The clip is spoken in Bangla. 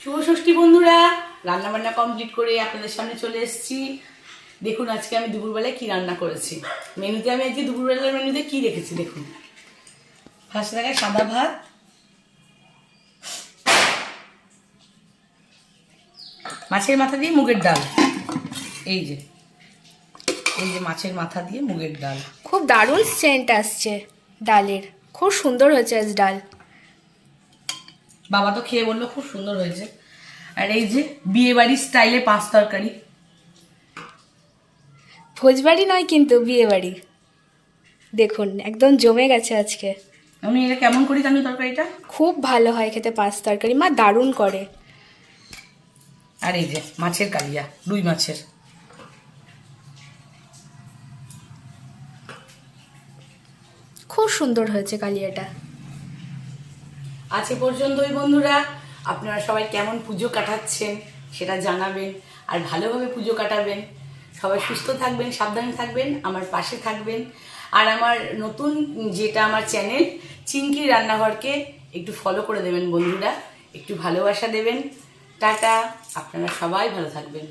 শুভ ষষ্ঠী বন্ধুরা, রান্না বান্না কমপ্লিট করে আপনাদের সামনে চলে এসেছি। দেখুন আজকে আমি দুপুরবেলায় কি রান্না করেছি। মেনুতে আমি আজকে দুপুরবেলার মেনুতে কি রেখেছি দেখুন। ফার্স্ট দেখায় সাদা ভাত, মাছের মাথা দিয়ে মুগের ডাল। এই যে মাছের মাথা দিয়ে মুগের ডাল। খুব দারুণ সেন্ট আসছে ডালের, খুব সুন্দর হয়েছে আজ ডাল। বাবা তো খেয়ে বললো খুব সুন্দর হয়েছে। আর এই যে বিয়ে বাড়ির স্টাইলে পাঁচ তরকারি। ভোজবাড়ি নয় কিন্তু বিয়ে বাড়ি। দেখুন একদম জমে গেছে আজকে। আমি এটা কেমন করি জানি তরকারিটা? খুব ভালো হয় খেতে পাঁচ তরকারি, মা দারুণ করে। আর এই যে মাছের কালিয়া, রুই মাছের। খুব সুন্দর হয়েছে কালিয়াটা। আজ এ পর্যন্তই বন্ধুরা। আপনারা সবাই কেমন পুজো কাটাচ্ছেন সেটা জানাবেন, আর ভালোভাবে পুজো কাটাবেন। সবাই সুস্থ থাকবেন, সাবধানে থাকবেন, আমার পাশে থাকবেন। আর আমার নতুন যেটা আমার চ্যানেল চিঙ্কির রান্নাঘরকে একটু ফলো করে দেবেন বন্ধুরা, একটু ভালোবাসা দেবেন। টাটা, আপনারা সবাই ভালো থাকবেন।